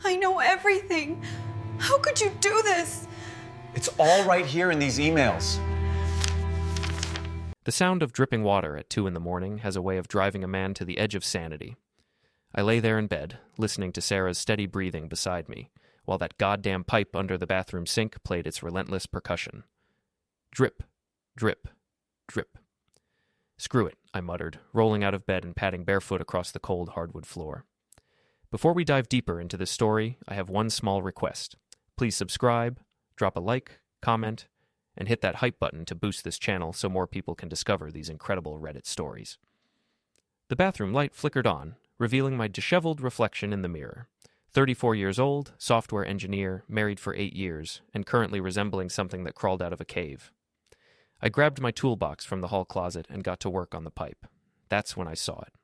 I know everything. How could you do this? It's all right here in these emails. The sound of dripping water at 2 a.m. has a way of driving a man to the edge of sanity. I lay there in bed, listening to Sarah's steady breathing beside me, while that goddamn pipe under the bathroom sink played its relentless percussion. Drip, drip, drip. Screw it, I muttered, rolling out of bed and padding barefoot across the cold hardwood floor. Before we dive deeper into this story, I have one small request. Please subscribe, drop a like, comment, and hit that hype button to boost this channel so more people can discover these incredible Reddit stories. The bathroom light flickered on, revealing my disheveled reflection in the mirror. 34 years old, software engineer, married for 8 years, and currently resembling something that crawled out of a cave. I grabbed my toolbox from the hall closet and got to work on the pipe. That's when I saw it.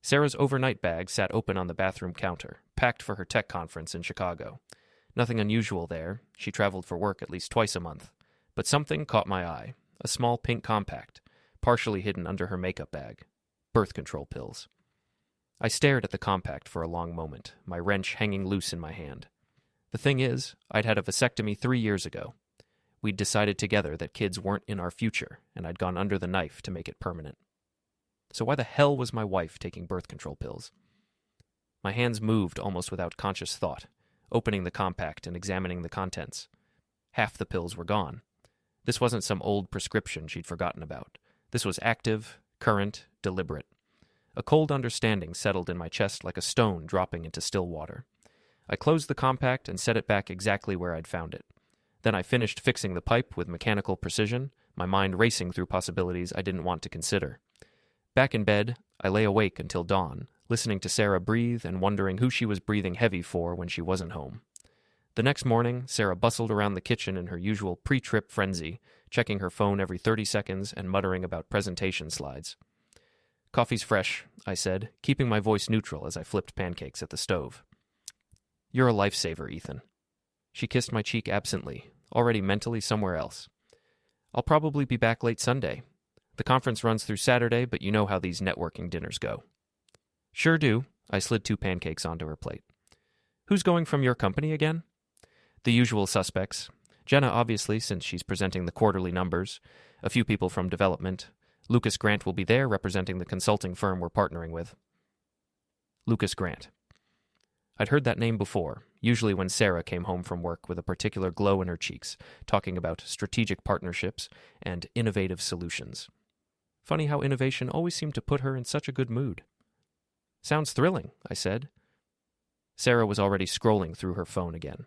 Sarah's overnight bag sat open on the bathroom counter, packed for her tech conference in Chicago. Nothing unusual there. She traveled for work at least twice a month. But something caught my eye. A small pink compact, partially hidden under her makeup bag. Birth control pills. I stared at the compact for a long moment, my wrench hanging loose in my hand. The thing is, I'd had a vasectomy 3 years ago. We'd decided together that kids weren't in our future, and I'd gone under the knife to make it permanent. So why the hell was my wife taking birth control pills? My hands moved almost without conscious thought, opening the compact and examining the contents. Half the pills were gone. This wasn't some old prescription she'd forgotten about. This was active, current, deliberate. A cold understanding settled in my chest like a stone dropping into still water. I closed the compact and set it back exactly where I'd found it. Then I finished fixing the pipe with mechanical precision, my mind racing through possibilities I didn't want to consider. Back in bed, I lay awake until dawn, listening to Sarah breathe and wondering who she was breathing heavy for when she wasn't home. The next morning, Sarah bustled around the kitchen in her usual pre-trip frenzy, checking her phone every 30 seconds and muttering about presentation slides. "Coffee's fresh," I said, keeping my voice neutral as I flipped pancakes at the stove. "You're a lifesaver, Ethan." She kissed my cheek absently, already mentally somewhere else. "I'll probably be back late Sunday. The conference runs through Saturday, but you know how these networking dinners go." "Sure do." I slid 2 pancakes onto her plate. "Who's going from your company again?" "The usual suspects. Jenna, obviously, since she's presenting the quarterly numbers. A few people from development. Lucas Grant will be there, representing the consulting firm we're partnering with." Lucas Grant. I'd heard that name before, usually when Sarah came home from work with a particular glow in her cheeks, talking about strategic partnerships and innovative solutions. Funny how innovation always seemed to put her in such a good mood. "Sounds thrilling," I said. Sarah was already scrolling through her phone again.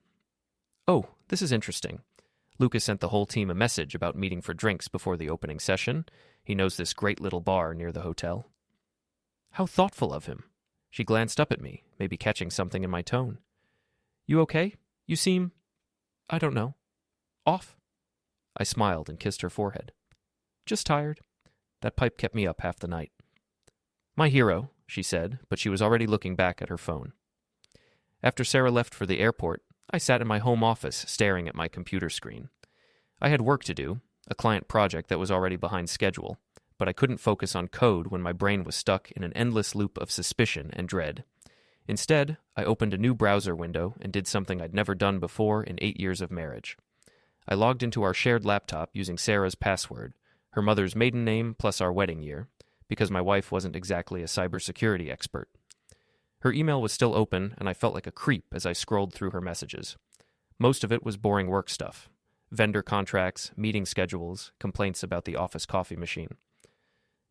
"Oh, this is interesting. Lucas sent the whole team a message about meeting for drinks before the opening session. He knows this great little bar near the hotel." "How thoughtful of him." She glanced up at me, maybe catching something in my tone. "You okay? You seem, I don't know, off." I smiled and kissed her forehead. "Just tired. That pipe kept me up half the night." "My hero," she said, but she was already looking back at her phone. After Sarah left for the airport, I sat in my home office staring at my computer screen. I had work to do, a client project that was already behind schedule, but I couldn't focus on code when my brain was stuck in an endless loop of suspicion and dread. Instead, I opened a new browser window and did something I'd never done before in 8 years of marriage. I logged into our shared laptop using Sarah's password, her mother's maiden name plus our wedding year, because my wife wasn't exactly a cybersecurity expert. Her email was still open, and I felt like a creep as I scrolled through her messages. Most of it was boring work stuff. Vendor contracts, meeting schedules, complaints about the office coffee machine.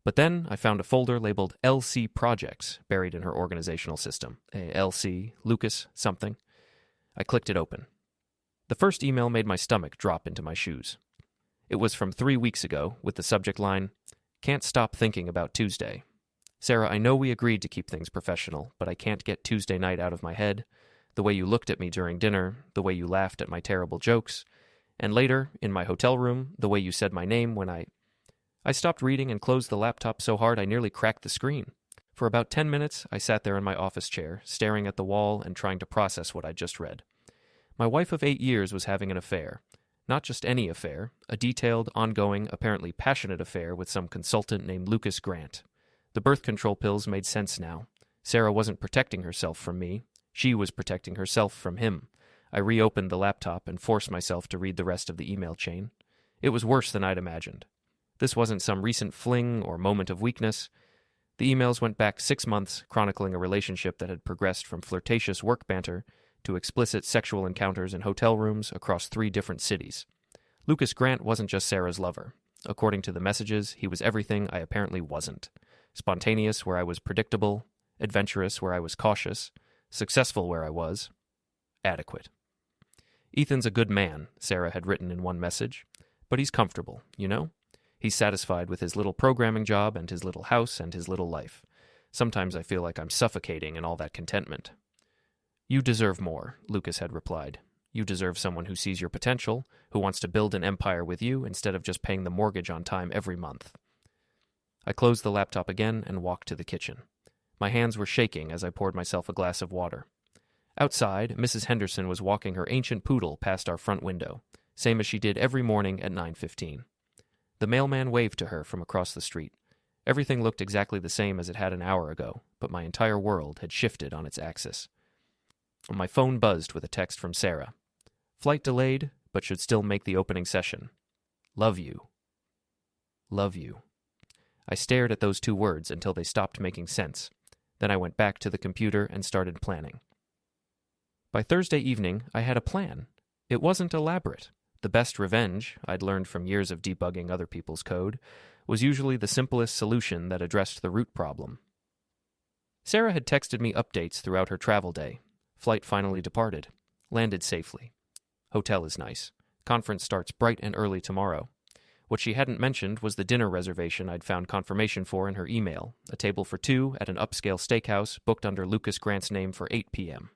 But then I found a folder labeled LC Projects buried in her organizational system. LC, Lucas, something. I clicked it open. The first email made my stomach drop into my shoes. It was from 3 weeks ago, with the subject line, "Can't stop thinking about Tuesday. Sarah, I know we agreed to keep things professional, but I can't get Tuesday night out of my head. The way you looked at me during dinner, the way you laughed at my terrible jokes, and later, in my hotel room, the way you said my name when I stopped reading and closed the laptop so hard I nearly cracked the screen. For about 10 minutes, I sat there in my office chair, staring at the wall and trying to process what I'd just read. My wife of 8 years was having an affair. Not just any affair, a detailed, ongoing, apparently passionate affair with some consultant named Lucas Grant. The birth control pills made sense now. Sarah wasn't protecting herself from me. She was protecting herself from him. I reopened the laptop and forced myself to read the rest of the email chain. It was worse than I'd imagined. This wasn't some recent fling or moment of weakness. The emails went back 6 months, chronicling a relationship that had progressed from flirtatious work banter to explicit sexual encounters in hotel rooms across 3 different cities. Lucas Grant wasn't just Sarah's lover. According to the messages, he was everything I apparently wasn't. Spontaneous where I was predictable, adventurous where I was cautious, successful where I was adequate. Ethan's a good man, Sarah had written in one message, but he's comfortable, you know? He's satisfied with his little programming job and his little house and his little life. Sometimes I feel like I'm suffocating in all that contentment. You deserve more, Lucas had replied. You deserve someone who sees your potential, who wants to build an empire with you instead of just paying the mortgage on time every month. I closed the laptop again and walked to the kitchen. My hands were shaking as I poured myself a glass of water. Outside, Mrs. Henderson was walking her ancient poodle past our front window, same as she did every morning at 9:15. The mailman waved to her from across the street. Everything looked exactly the same as it had an hour ago, but my entire world had shifted on its axis. My phone buzzed with a text from Sarah. Flight delayed, but should still make the opening session. Love you. Love you. I stared at those 2 words until they stopped making sense. Then I went back to the computer and started planning. By Thursday evening, I had a plan. It wasn't elaborate. The best revenge, I'd learned from years of debugging other people's code, was usually the simplest solution that addressed the root problem. Sarah had texted me updates throughout her travel day. Flight finally departed. Landed safely. Hotel is nice. Conference starts bright and early tomorrow. What she hadn't mentioned was the dinner reservation I'd found confirmation for in her email, a table for 2 at an upscale steakhouse booked under Lucas Grant's name for 8 p.m.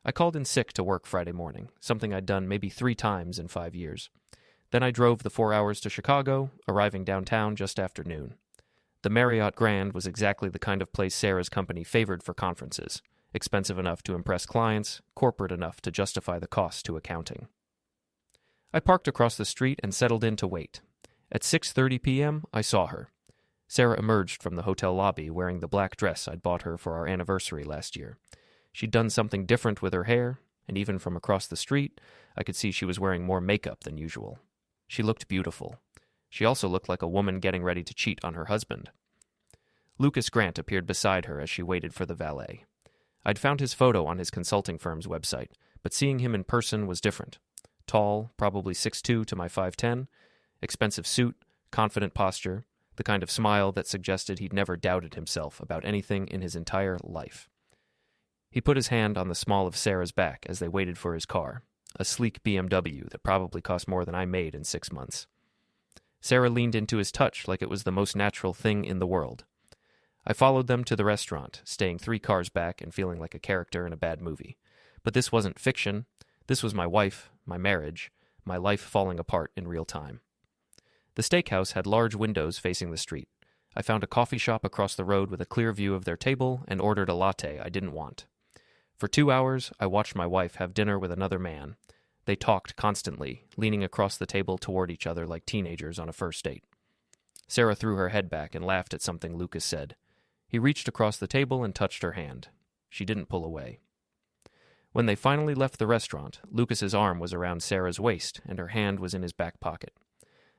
I called in sick to work Friday morning, something I'd done maybe 3 times in 5 years. Then I drove the 4 hours to Chicago, arriving downtown just after noon. The Marriott Grand was exactly the kind of place Sarah's company favored for conferences, expensive enough to impress clients, corporate enough to justify the cost to accounting. I parked across the street and settled in to wait. At 6:30 p.m., I saw her. Sarah emerged from the hotel lobby wearing the black dress I'd bought her for our anniversary last year. She'd done something different with her hair, and even from across the street, I could see she was wearing more makeup than usual. She looked beautiful. She also looked like a woman getting ready to cheat on her husband. Lucas Grant appeared beside her as she waited for the valet. I'd found his photo on his consulting firm's website, but seeing him in person was different. Tall, probably 6'2" to my 5'10", expensive suit, confident posture, the kind of smile that suggested he'd never doubted himself about anything in his entire life. He put his hand on the small of Sarah's back as they waited for his car, a sleek BMW that probably cost more than I made in 6 months. Sarah leaned into his touch like it was the most natural thing in the world. I followed them to the restaurant, staying 3 cars back and feeling like a character in a bad movie. But this wasn't fiction. This was my wife, my marriage, my life falling apart in real time. The steakhouse had large windows facing the street. I found a coffee shop across the road with a clear view of their table and ordered a latte I didn't want. For 2 hours, I watched my wife have dinner with another man. They talked constantly, leaning across the table toward each other like teenagers on a first date. Sarah threw her head back and laughed at something Lucas said. He reached across the table and touched her hand. She didn't pull away. When they finally left the restaurant, Lucas's arm was around Sarah's waist and her hand was in his back pocket.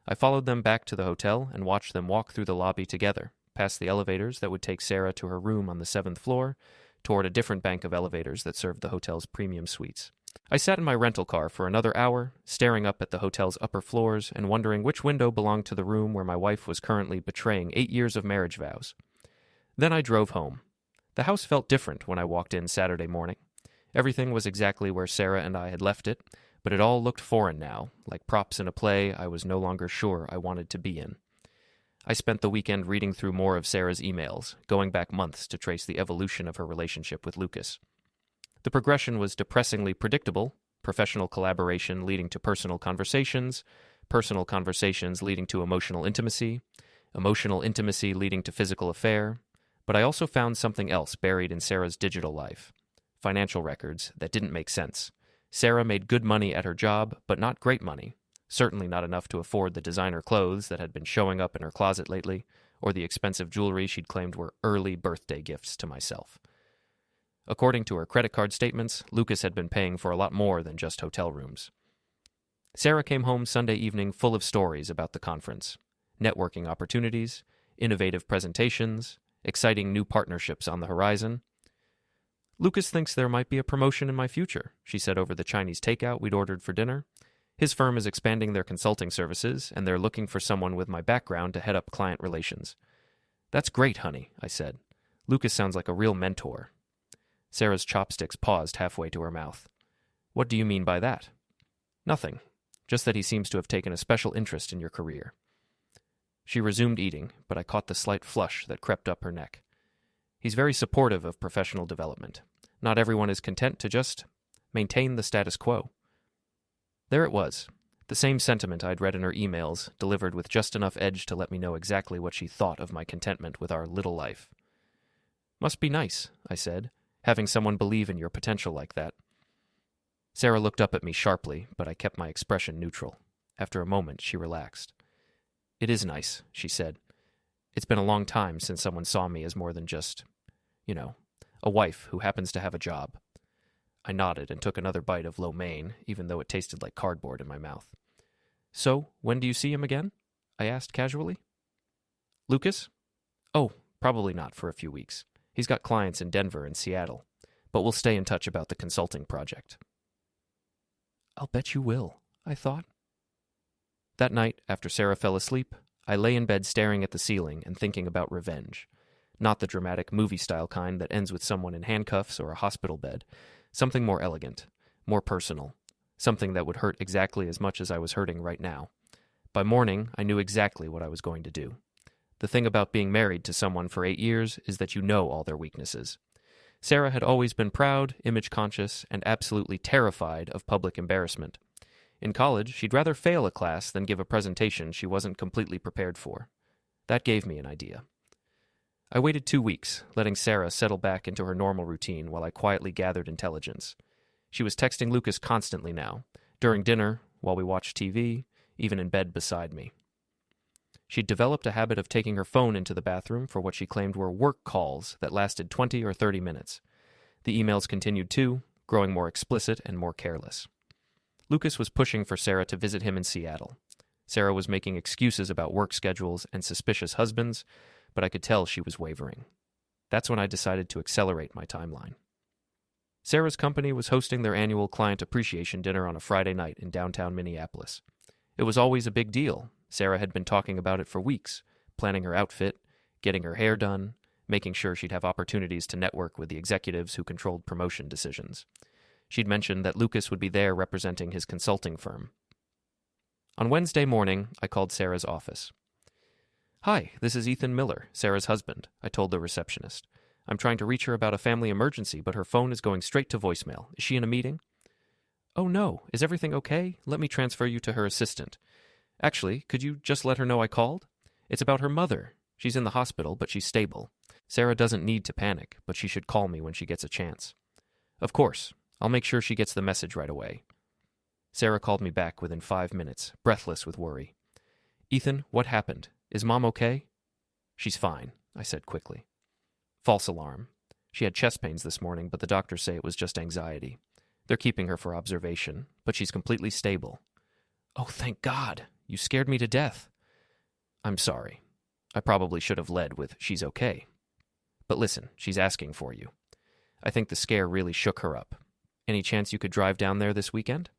I followed them back to the hotel and watched them walk through the lobby together, past the elevators that would take Sarah to her room on the 7th floor, toward a different bank of elevators that served the hotel's premium suites. I sat in my rental car for another hour, staring up at the hotel's upper floors and wondering which window belonged to the room where my wife was currently betraying 8 years of marriage vows. Then I drove home. The house felt different when I walked in Saturday morning. Everything was exactly where Sarah and I had left it, but it all looked foreign now, like props in a play I was no longer sure I wanted to be in. I spent the weekend reading through more of Sarah's emails, going back months to trace the evolution of her relationship with Lucas. The progression was depressingly predictable: professional collaboration leading to personal conversations leading to emotional intimacy leading to physical affair. But I also found something else buried in Sarah's digital life: financial records that didn't make sense. Sarah made good money at her job, but not great money. Certainly not enough to afford the designer clothes that had been showing up in her closet lately, or the expensive jewelry she'd claimed were early birthday gifts to myself. According to her credit card statements, Lucas had been paying for a lot more than just hotel rooms. Sarah came home Sunday evening full of stories about the conference, networking opportunities, innovative presentations, exciting new partnerships on the horizon. Lucas thinks there might be a promotion in my future, she said over the Chinese takeout we'd ordered for dinner. His firm is expanding their consulting services, and they're looking for someone with my background to head up client relations. That's great, honey, I said. Lucas sounds like a real mentor. Sarah's chopsticks paused halfway to her mouth. What do you mean by that? Nothing. Just that he seems to have taken a special interest in your career. She resumed eating, but I caught the slight flush that crept up her neck. He's very supportive of professional development. Not everyone is content to just maintain the status quo. There it was, the same sentiment I'd read in her emails, delivered with just enough edge to let me know exactly what she thought of my contentment with our little life. Must be nice, I said, having someone believe in your potential like that. Sarah looked up at me sharply, but I kept my expression neutral. After a moment, she relaxed. It is nice, she said. It's been a long time since someone saw me as more than just, a wife who happens to have a job. I nodded and took another bite of lo mein, even though it tasted like cardboard in my mouth. So, when do you see him again? I asked casually. Lucas? Oh, probably not for a few weeks. He's got clients in Denver and Seattle, but we'll stay in touch about the consulting project. I'll bet you will, I thought. That night, after Sarah fell asleep, I lay in bed staring at the ceiling and thinking about revenge. Not the dramatic movie-style kind that ends with someone in handcuffs or a hospital bed. Something more elegant, more personal. Something that would hurt exactly as much as I was hurting right now. By morning, I knew exactly what I was going to do. The thing about being married to someone for 8 years is that you know all their weaknesses. Sarah had always been proud, image-conscious, and absolutely terrified of public embarrassment. In college, she'd rather fail a class than give a presentation she wasn't completely prepared for. That gave me an idea. I waited 2 weeks, letting Sarah settle back into her normal routine while I quietly gathered intelligence. She was texting Lucas constantly now, during dinner, while we watched TV, even in bed beside me. She'd developed a habit of taking her phone into the bathroom for what she claimed were work calls that lasted 20 or 30 minutes. The emails continued too, growing more explicit and more careless. Lucas was pushing for Sarah to visit him in Seattle. Sarah was making excuses about work schedules and suspicious husbands, but I could tell she was wavering. That's when I decided to accelerate my timeline. Sarah's company was hosting their annual client appreciation dinner on a Friday night in downtown Minneapolis. It was always a big deal. Sarah had been talking about it for weeks, planning her outfit, getting her hair done, making sure she'd have opportunities to network with the executives who controlled promotion decisions. She'd mentioned that Lucas would be there representing his consulting firm. On Wednesday morning, I called Sarah's office. Hi, this is Ethan Miller, Sarah's husband, I told the receptionist. I'm trying to reach her about a family emergency, but her phone is going straight to voicemail. Is she in a meeting? Oh no, is everything okay? Let me transfer you to her assistant. Actually, could you just let her know I called? It's about her mother. She's in the hospital, but she's stable. Sarah doesn't need to panic, but she should call me when she gets a chance. Of course, I'll make sure she gets the message right away. Sarah called me back within 5 minutes, breathless with worry. Ethan, what happened? Is Mom okay? She's fine, I said quickly. False alarm. She had chest pains this morning, but the doctors say it was just anxiety. They're keeping her for observation, but she's completely stable. Oh, thank God. You scared me to death. I'm sorry. I probably should have led with, she's okay. But listen, she's asking for you. I think the scare really shook her up. Any chance you could drive down there this weekend?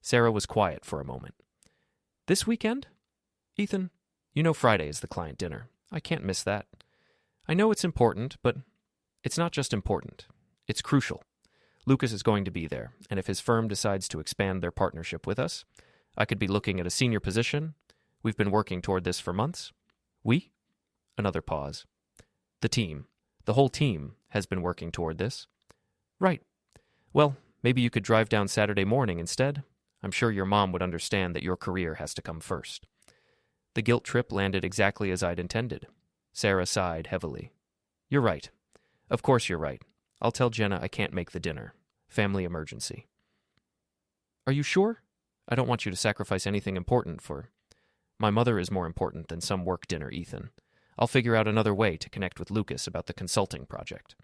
Sarah was quiet for a moment. This weekend? Ethan, you know Friday is the client dinner. I can't miss that. I know it's important, but it's not just important. It's crucial. Lucas is going to be there, and if his firm decides to expand their partnership with us, I could be looking at a senior position. We've been working toward this for months. We? Another pause. The team. The whole team has been working toward this. Right. Well, maybe you could drive down Saturday morning instead. I'm sure your mom would understand that your career has to come first. The guilt trip landed exactly as I'd intended. Sarah sighed heavily. You're right. Of course you're right. I'll tell Jenna I can't make the dinner. Family emergency. Are you sure? I don't want you to sacrifice anything important for... My mother is more important than some work dinner, Ethan. I'll figure out another way to connect with Lucas about the consulting project.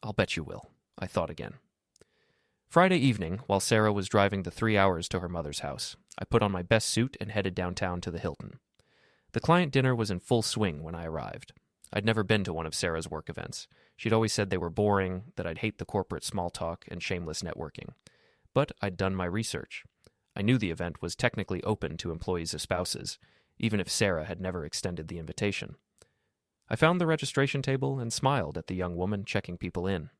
I'll bet you will. I thought again. Friday evening, while Sarah was driving the 3 hours to her mother's house, I put on my best suit and headed downtown to the Hilton. The client dinner was in full swing when I arrived. I'd never been to one of Sarah's work events. She'd always said they were boring, that I'd hate the corporate small talk and shameless networking. But I'd done my research. I knew the event was technically open to employees' spouses, even if Sarah had never extended the invitation. I found the registration table and smiled at the young woman checking people in.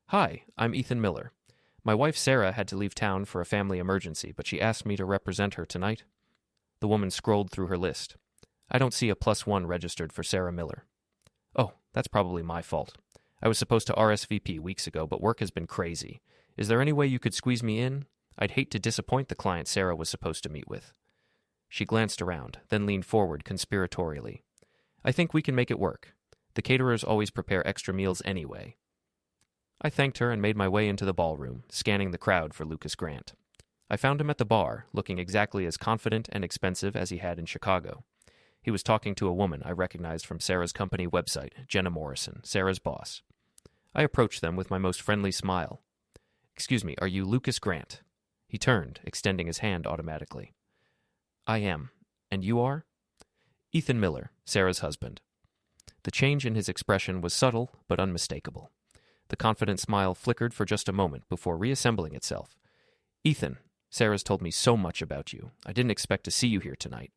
"Hi, I'm Ethan Miller. My wife Sarah had to leave town for a family emergency, but she asked me to represent her tonight." The woman scrolled through her list. "I don't see a +1 registered for Sarah Miller." "Oh, that's probably my fault. I was supposed to RSVP weeks ago, but work has been crazy. Is there any way you could squeeze me in? I'd hate to disappoint the client Sarah was supposed to meet with." She glanced around, then leaned forward conspiratorially. "I think we can make it work. The caterers always prepare extra meals anyway." I thanked her and made my way into the ballroom, scanning the crowd for Lucas Grant. I found him at the bar, looking exactly as confident and expensive as he had in Chicago. He was talking to a woman I recognized from Sarah's company website, Jenna Morrison, Sarah's boss. I approached them with my most friendly smile. "Excuse me, are you Lucas Grant?" He turned, extending his hand automatically. "I am. And you are?" "Ethan Miller, Sarah's husband." The change in his expression was subtle but unmistakable. The confident smile flickered for just a moment before reassembling itself. "Ethan, Sarah's told me so much about you. I didn't expect to see you here tonight."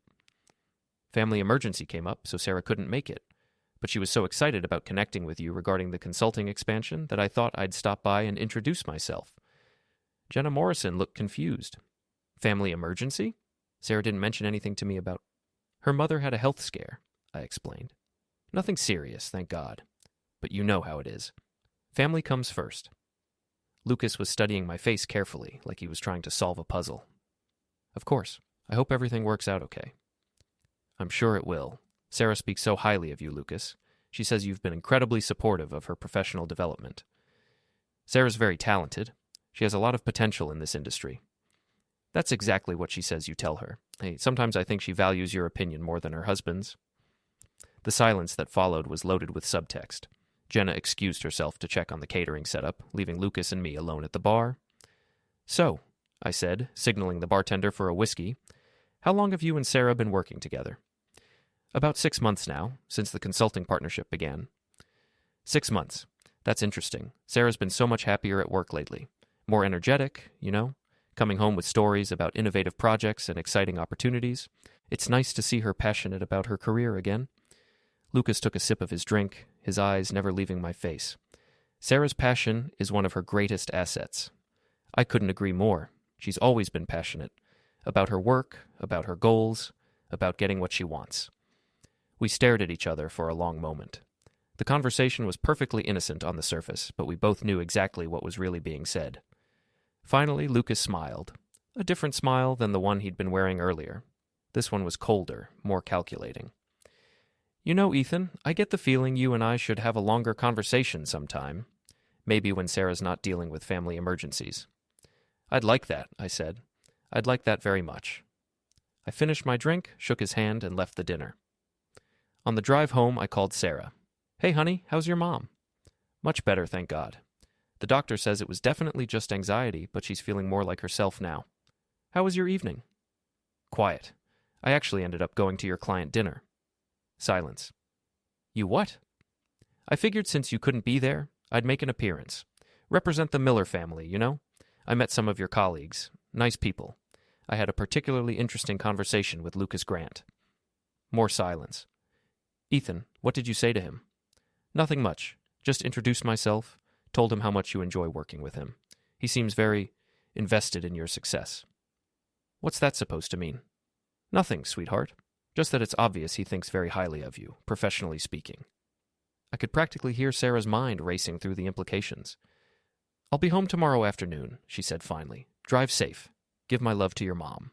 Family emergency came up, so Sarah couldn't make it. But she was so excited about connecting with you regarding the consulting expansion that I thought I'd stop by and introduce myself. Jenna Morrison looked confused. "Family emergency?" Sarah didn't mention anything to me about... "Her mother had a health scare," I explained. "Nothing serious, thank God. But you know how it is. Family comes first." Lucas was studying my face carefully, like he was trying to solve a puzzle. "Of course. I hope everything works out okay." "I'm sure it will. Sarah speaks so highly of you, Lucas. She says you've been incredibly supportive of her professional development." "Sarah's very talented. She has a lot of potential in this industry." "That's exactly what she says you tell her. Hey, sometimes I think she values your opinion more than her husband's." The silence that followed was loaded with subtext. Jenna excused herself to check on the catering setup, leaving Lucas and me alone at the bar. "So," I said, signaling the bartender for a whiskey, "how long have you and Sarah been working together?" "About 6 months now, since the consulting partnership began." 6 months. That's interesting. Sarah's been so much happier at work lately. More energetic, coming home with stories about innovative projects and exciting opportunities. It's nice to see her passionate about her career again. Lucas took a sip of his drink, his eyes never leaving my face. Sarah's passion is one of her greatest assets. I couldn't agree more. She's always been passionate. About her work, about her goals, about getting what she wants. We stared at each other for a long moment. The conversation was perfectly innocent on the surface, but we both knew exactly what was really being said. Finally, Lucas smiled. A different smile than the one he'd been wearing earlier. This one was colder, more calculating. "You know, Ethan, I get the feeling you and I should have a longer conversation sometime. Maybe when Sarah's not dealing with family emergencies." "I'd like that," I said. "I'd like that very much." I finished my drink, shook his hand, and left the dinner. On the drive home, I called Sarah. "Hey, honey, how's your mom?" "Much better, thank God. The doctor says it was definitely just anxiety, but she's feeling more like herself now." "How was your evening?" "Quiet. I actually ended up going to your client dinner." Silence. "You what?" "I figured since you couldn't be there, I'd make an appearance. Represent the Miller family, I met some of your colleagues. Nice people. I had a particularly interesting conversation with Lucas Grant." More silence. "Ethan, what did you say to him?" "Nothing much. Just introduced myself, told him how much you enjoy working with him. He seems very invested in your success." "What's that supposed to mean?" "Nothing, sweetheart. Just that it's obvious he thinks very highly of you, professionally speaking." I could practically hear Sarah's mind racing through the implications. "I'll be home tomorrow afternoon," she said finally. "Drive safe. Give my love to your mom."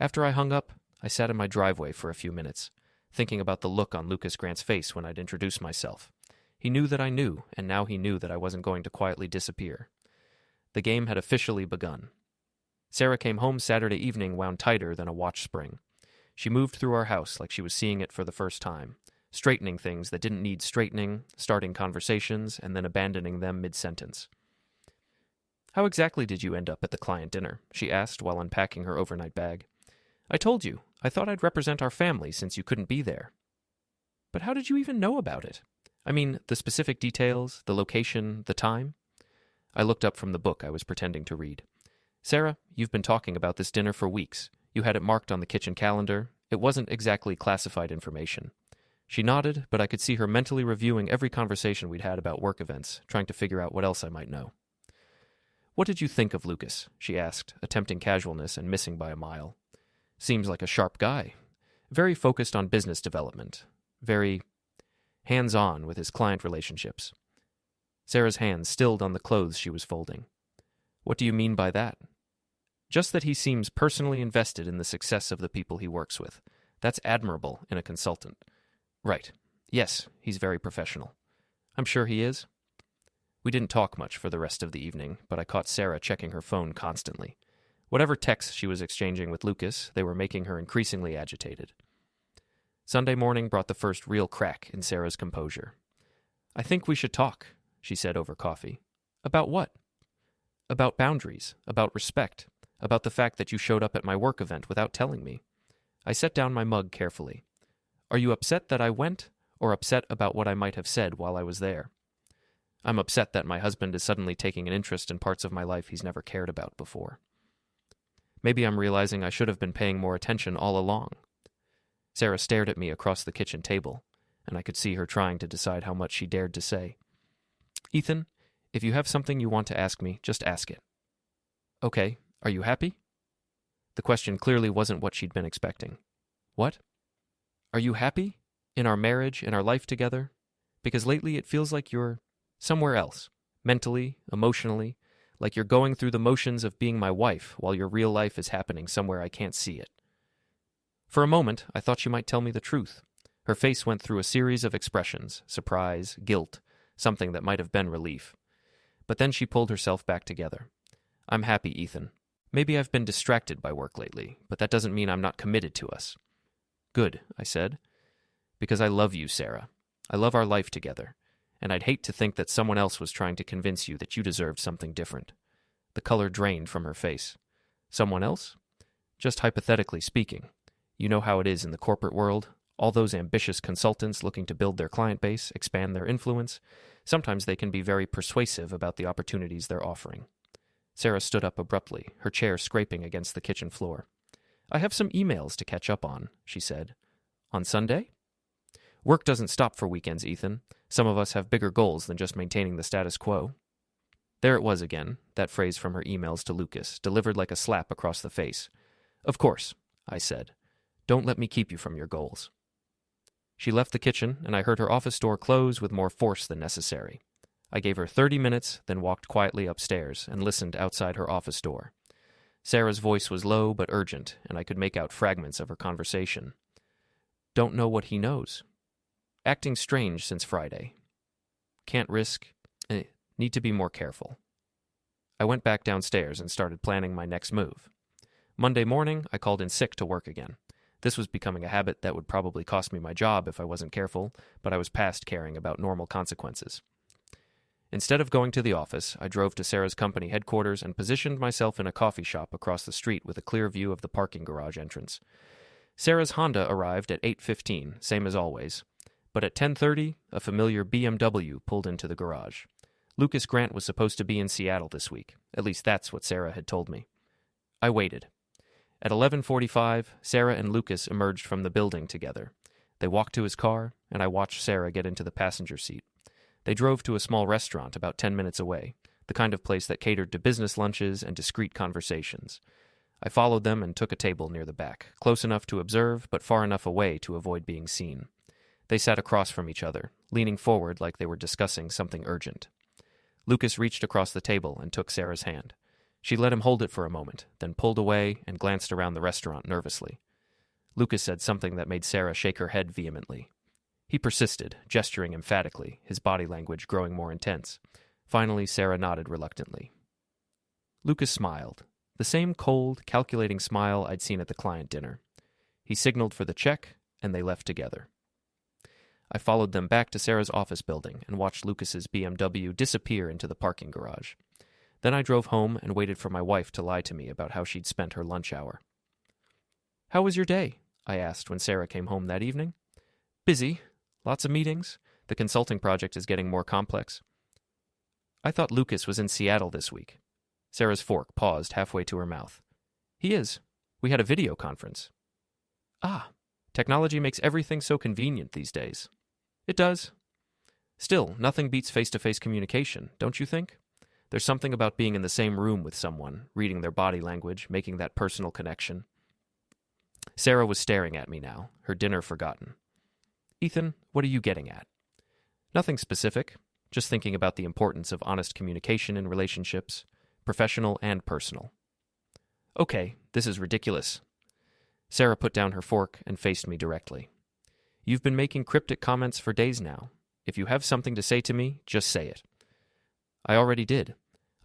After I hung up, I sat in my driveway for a few minutes, thinking about the look on Lucas Grant's face when I'd introduced myself. He knew that I knew, and now he knew that I wasn't going to quietly disappear. The game had officially begun. Sarah came home Saturday evening wound tighter than a watch spring. She moved through our house like she was seeing it for the first time, straightening things that didn't need straightening, starting conversations, and then abandoning them mid-sentence. "How exactly did you end up at the client dinner?" she asked while unpacking her overnight bag. "I told you. I thought I'd represent our family since you couldn't be there." "But how did you even know about it? I mean, the specific details, the location, the time?" I looked up from the book I was pretending to read. "Sarah, you've been talking about this dinner for weeks. You had it marked on the kitchen calendar. It wasn't exactly classified information." She nodded, but I could see her mentally reviewing every conversation we'd had about work events, trying to figure out what else I might know. "What did you think of Lucas?" she asked, attempting casualness and missing by a mile. "Seems like a sharp guy. Very focused on business development. Very hands-on with his client relationships." Sarah's hands stilled on the clothes she was folding. "What do you mean by that?" "Just that he seems personally invested in the success of the people he works with. That's admirable in a consultant." "Right. Yes, he's very professional." "I'm sure he is." We didn't talk much for the rest of the evening, but I caught Sarah checking her phone constantly. Whatever texts she was exchanging with Lucas, they were making her increasingly agitated. Sunday morning brought the first real crack in Sarah's composure. "I think we should talk," she said over coffee. "About what?" "About boundaries, about respect, about the fact that you showed up at my work event without telling me." I set down my mug carefully. "Are you upset that I went, or upset about what I might have said while I was there?" "I'm upset that my husband is suddenly taking an interest in parts of my life he's never cared about before." "Maybe I'm realizing I should have been paying more attention all along." Sarah stared at me across the kitchen table, and I could see her trying to decide how much she dared to say. "Ethan, if you have something you want to ask me, just ask it." "Okay, are you happy?" The question clearly wasn't what she'd been expecting. "What?" "Are you happy? In our marriage, in our life together? Because lately it feels like you're somewhere else, mentally, emotionally, like you're going through the motions of being my wife while your real life is happening somewhere I can't see it." For a moment, I thought she might tell me the truth. Her face went through a series of expressions: surprise, guilt, something that might have been relief. But then she pulled herself back together. "I'm happy, Ethan. Maybe I've been distracted by work lately, but that doesn't mean I'm not committed to us." "Good," I said. "Because I love you, Sarah. I love our life together. And I'd hate to think that someone else was trying to convince you that you deserved something different." The color drained from her face. "Someone else?" "Just hypothetically speaking. You know how it is in the corporate world. All those ambitious consultants looking to build their client base, expand their influence. Sometimes they can be very persuasive about the opportunities they're offering." Sarah stood up abruptly, her chair scraping against the kitchen floor. "I have some emails to catch up on," she said. "On Sunday?" "Work doesn't stop for weekends, Ethan. Some of us have bigger goals than just maintaining the status quo." There it was again, that phrase from her emails to Lucas, delivered like a slap across the face. "Of course," I said. "Don't let me keep you from your goals." She left the kitchen, and I heard her office door close with more force than necessary. I gave her 30 minutes, then walked quietly upstairs and listened outside her office door. Sarah's voice was low but urgent, and I could make out fragments of her conversation. "Don't know what he knows. Acting strange since Friday. Can't risk. Need to be more careful." I went back downstairs and started planning my next move. Monday morning, I called in sick to work again. This was becoming a habit that would probably cost me my job if I wasn't careful, but I was past caring about normal consequences. Instead of going to the office, I drove to Sarah's company headquarters and positioned myself in a coffee shop across the street with a clear view of the parking garage entrance. Sarah's Honda arrived at 8:15, same as always. But at 10:30, a familiar BMW pulled into the garage. Lucas Grant was supposed to be in Seattle this week. At least that's what Sarah had told me. I waited. At 11:45, Sarah and Lucas emerged from the building together. They walked to his car, and I watched Sarah get into the passenger seat. They drove to a small restaurant about 10 minutes away, the kind of place that catered to business lunches and discreet conversations. I followed them and took a table near the back, close enough to observe, but far enough away to avoid being seen. They sat across from each other, leaning forward like they were discussing something urgent. Lucas reached across the table and took Sarah's hand. She let him hold it for a moment, then pulled away and glanced around the restaurant nervously. Lucas said something that made Sarah shake her head vehemently. He persisted, gesturing emphatically, his body language growing more intense. Finally, Sarah nodded reluctantly. Lucas smiled, the same cold, calculating smile I'd seen at the client dinner. He signaled for the check, and they left together. I followed them back to Sarah's office building and watched Lucas's BMW disappear into the parking garage. Then I drove home and waited for my wife to lie to me about how she'd spent her lunch hour. "How was your day?" I asked when Sarah came home that evening. "Busy. Lots of meetings. The consulting project is getting more complex." "I thought Lucas was in Seattle this week." Sarah's fork paused halfway to her mouth. "He is. We had a video conference." "Ah, technology makes everything so convenient these days." "It does. Still, nothing beats face-to-face communication, don't you think? There's something about being in the same room with someone, reading their body language, making that personal connection." Sarah was staring at me now, her dinner forgotten. "Ethan, what are you getting at?" "Nothing specific, just thinking about the importance of honest communication in relationships, professional and personal." "Okay, this is ridiculous." Sarah put down her fork and faced me directly. "You've been making cryptic comments for days now. If you have something to say to me, just say it." "I already did.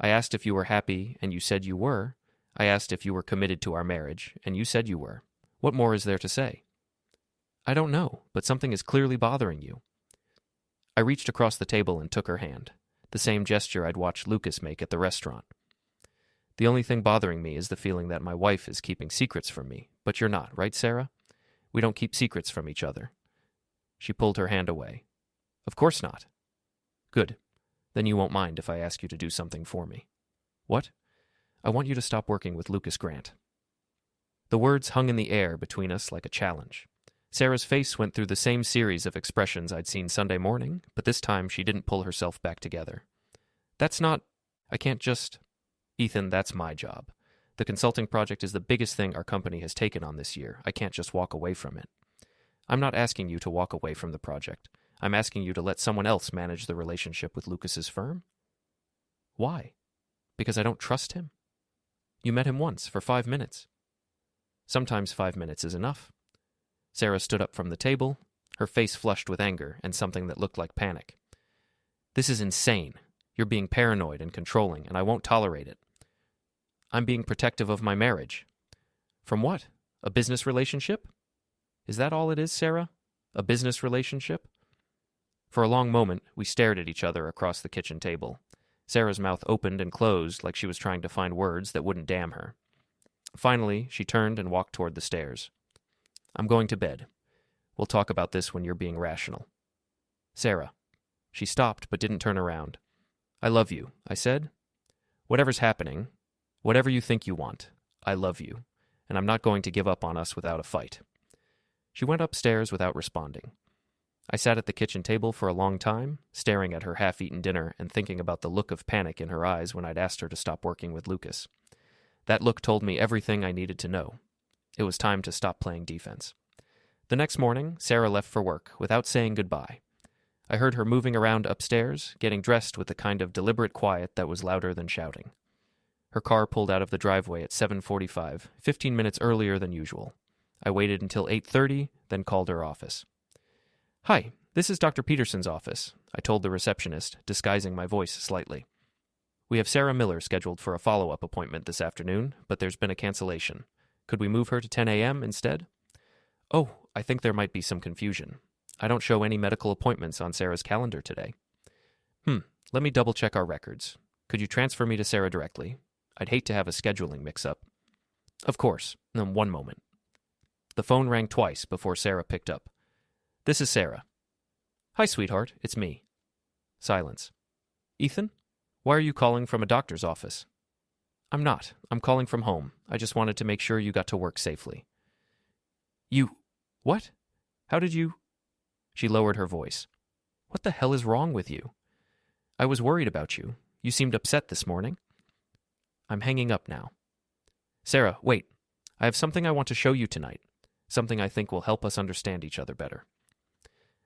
I asked if you were happy, and you said you were. I asked if you were committed to our marriage, and you said you were. What more is there to say?" "I don't know, but something is clearly bothering you." I reached across the table and took her hand, the same gesture I'd watched Lucas make at the restaurant. "The only thing bothering me is the feeling that my wife is keeping secrets from me, but you're not, right, Sarah? We don't keep secrets from each other." She pulled her hand away. "Of course not." "Good. Then you won't mind if I ask you to do something for me." "What?" "I want you to stop working with Lucas Grant." The words hung in the air between us like a challenge. Sarah's face went through the same series of expressions I'd seen Sunday morning, but this time she didn't pull herself back together. "That's not... I can't just... Ethan, that's my job. The consulting project is the biggest thing our company has taken on this year. I can't just walk away from it." "I'm not asking you to walk away from the project. I'm asking you to let someone else manage the relationship with Lucas's firm." "Why?" "Because I don't trust him." "You met him once, for 5 minutes." "Sometimes 5 minutes is enough." Sarah stood up from the table, her face flushed with anger and something that looked like panic. "This is insane. You're being paranoid and controlling, and I won't tolerate it." "I'm being protective of my marriage." "From what? A business relationship?" "Is that all it is, Sarah? A business relationship?" For a long moment, we stared at each other across the kitchen table. Sarah's mouth opened and closed like she was trying to find words that wouldn't damn her. Finally, she turned and walked toward the stairs. "I'm going to bed. We'll talk about this when you're being rational." "Sarah." She stopped but didn't turn around. "I love you," I said. "Whatever's happening, whatever you think you want, I love you, and I'm not going to give up on us without a fight." She went upstairs without responding. I sat at the kitchen table for a long time, staring at her half-eaten dinner and thinking about the look of panic in her eyes when I'd asked her to stop working with Lucas. That look told me everything I needed to know. It was time to stop playing defense. The next morning, Sarah left for work without saying goodbye. I heard her moving around upstairs, getting dressed with the kind of deliberate quiet that was louder than shouting. Her car pulled out of the driveway at 7:45, 15 minutes earlier than usual. I waited until 8:30, then called her office. "Hi, this is Dr. Peterson's office," I told the receptionist, disguising my voice slightly. "We have Sarah Miller scheduled for a follow-up appointment this afternoon, but there's been a cancellation. Could we move her to 10 a.m. instead?" "Oh, I think there might be some confusion. I don't show any medical appointments on Sarah's calendar today." Let me double-check our records. Could you transfer me to Sarah directly? I'd hate to have a scheduling mix-up." "Of course. One moment." The phone rang twice before Sarah picked up. "This is Sarah." "Hi, sweetheart. It's me." Silence. "Ethan? Why are you calling from a doctor's office?" "I'm not. I'm calling from home. I just wanted to make sure you got to work safely." "You... what? How did you..." She lowered her voice. "What the hell is wrong with you?" "I was worried about you. You seemed upset this morning." I'm hanging up now. "Sarah, wait. I have something I want to show you tonight. Something I think will help us understand each other better."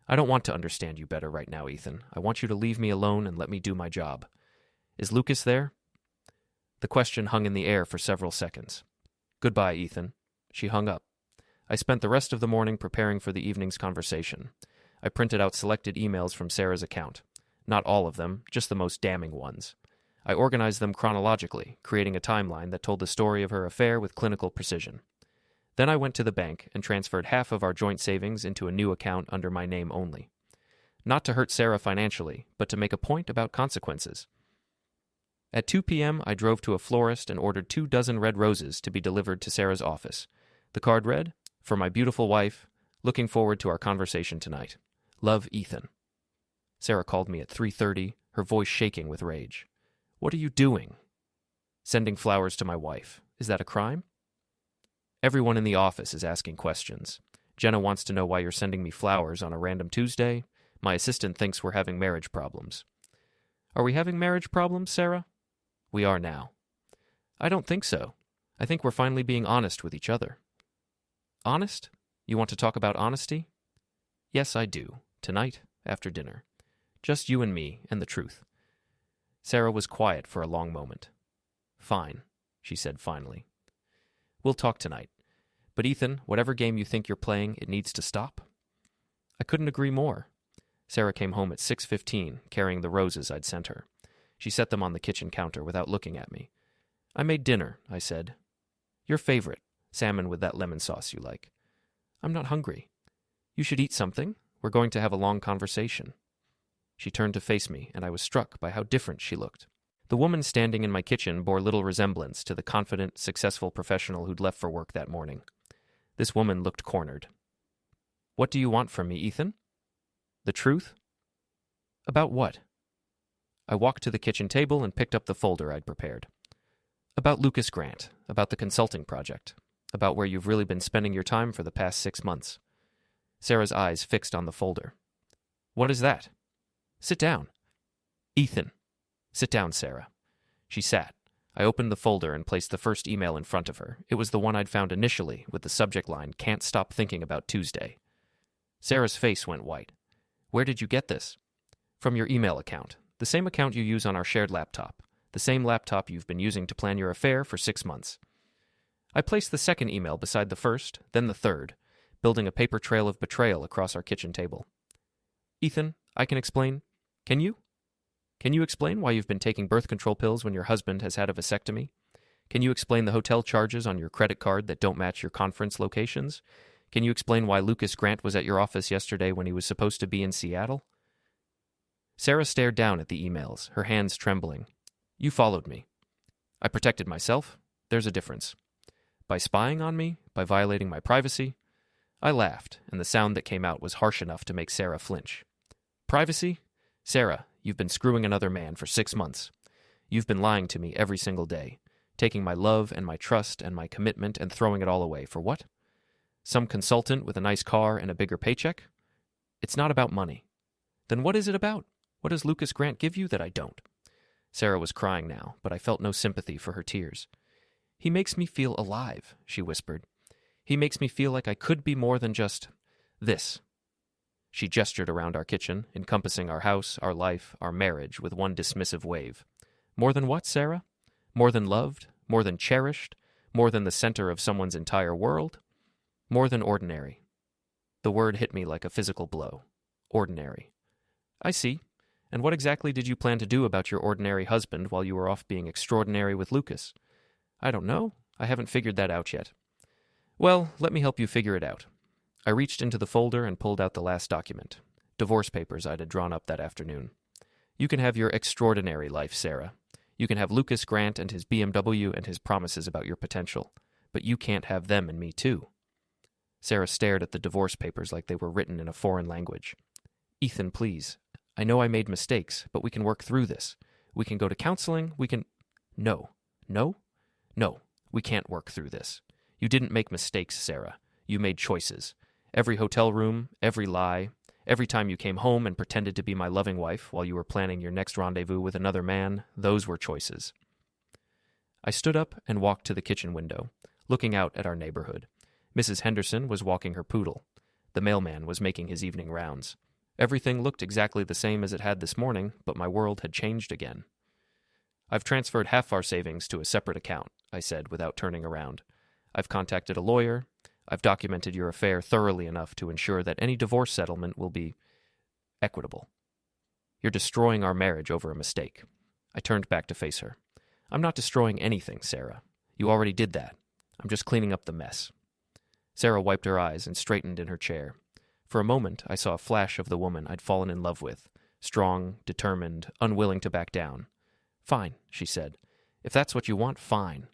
"I don't want to understand you better right now, Ethan. I want you to leave me alone and let me do my job. Is Lucas there?" The question hung in the air for several seconds. "Goodbye, Ethan." She hung up. I spent the rest of the morning preparing for the evening's conversation. I printed out selected emails from Sarah's account. Not all of them, just the most damning ones. I organized them chronologically, creating a timeline that told the story of her affair with clinical precision. Then I went to the bank and transferred half of our joint savings into a new account under my name only. Not to hurt Sarah financially, but to make a point about consequences. At 2 p.m., I drove to a florist and ordered 24 red roses to be delivered to Sarah's office. The card read, "For my beautiful wife, looking forward to our conversation tonight. Love, Ethan." Sarah called me at 3:30, her voice shaking with rage. "What are you doing?" "Sending flowers to my wife. Is that a crime?" Everyone in the office is asking questions. Jenna wants to know why you're sending me flowers on a random Tuesday. My assistant thinks we're having marriage problems. Are we having marriage problems, Sarah? We are now. I don't think so. I think we're finally being honest with each other. Honest? You want to talk about honesty? Yes, I do. Tonight, after dinner. Just you and me and the truth. Sarah was quiet for a long moment. Fine, she said finally. We'll talk tonight. But Ethan, whatever game you think you're playing, it needs to stop. I couldn't agree more. Sarah came home at 6:15, carrying the roses I'd sent her. She set them on the kitchen counter without looking at me. I made dinner, I said. Your favorite, salmon with that lemon sauce you like. I'm not hungry. You should eat something. We're going to have a long conversation. She turned to face me, and I was struck by how different she looked. The woman standing in my kitchen bore little resemblance to the confident, successful professional who'd left for work that morning. This woman looked cornered. What do you want from me, Ethan? The truth? About what? I walked to the kitchen table and picked up the folder I'd prepared. About Lucas Grant, about the consulting project, about where you've really been spending your time for the past 6 months. Sarah's eyes fixed on the folder. What is that? Sit down. Ethan. Sit down, Sarah. She sat. I opened the folder and placed the first email in front of her. It was the one I'd found initially, with the subject line, "Can't stop thinking about Tuesday." Sarah's face went white. Where did you get this? From your email account. The same account you use on our shared laptop. The same laptop you've been using to plan your affair for 6 months. I placed the second email beside the first, then the third, building a paper trail of betrayal across our kitchen table. Ethan, I can explain. Can you? Can you explain why you've been taking birth control pills when your husband has had a vasectomy? Can you explain the hotel charges on your credit card that don't match your conference locations? Can you explain why Lucas Grant was at your office yesterday when he was supposed to be in Seattle? Sarah stared down at the emails, her hands trembling. You followed me. I protected myself. There's a difference. By spying on me, by violating my privacy. I laughed, and the sound that came out was harsh enough to make Sarah flinch. Privacy? Sarah, you've been screwing another man for 6 months. You've been lying to me every single day, taking my love and my trust and my commitment and throwing it all away. For what? Some consultant with a nice car and a bigger paycheck? It's not about money. Then what is it about? What does Lucas Grant give you that I don't? Sarah was crying now, but I felt no sympathy for her tears. He makes me feel alive, she whispered. He makes me feel like I could be more than just this. She gestured around our kitchen, encompassing our house, our life, our marriage, with one dismissive wave. More than what, Sarah? More than loved? More than cherished? More than the center of someone's entire world? More than ordinary. The word hit me like a physical blow. Ordinary. I see. And what exactly did you plan to do about your ordinary husband while you were off being extraordinary with Lucas? I don't know. I haven't figured that out yet. Well, let me help you figure it out. I reached into the folder and pulled out the last document. Divorce papers I'd had drawn up that afternoon. You can have your extraordinary life, Sarah. You can have Lucas Grant and his BMW and his promises about your potential. But you can't have them and me too. Sarah stared at the divorce papers like they were written in a foreign language. Ethan, please. I know I made mistakes, but we can work through this. We can go to counseling. We can... No. No? No. We can't work through this. You didn't make mistakes, Sarah. You made choices. Every hotel room, every lie, every time you came home and pretended to be my loving wife while you were planning your next rendezvous with another man, those were choices. I stood up and walked to the kitchen window, looking out at our neighborhood. Mrs. Henderson was walking her poodle. The mailman was making his evening rounds. Everything looked exactly the same as it had this morning, but my world had changed again. I've transferred half our savings to a separate account, I said without turning around. I've contacted a lawyer. I've documented your affair thoroughly enough to ensure that any divorce settlement will be equitable. You're destroying our marriage over a mistake. I turned back to face her. I'm not destroying anything, Sarah. You already did that. I'm just cleaning up the mess. Sarah wiped her eyes and straightened in her chair. For a moment, I saw a flash of the woman I'd fallen in love with, strong, determined, unwilling to back down. "Fine," she said. "If that's what you want, fine.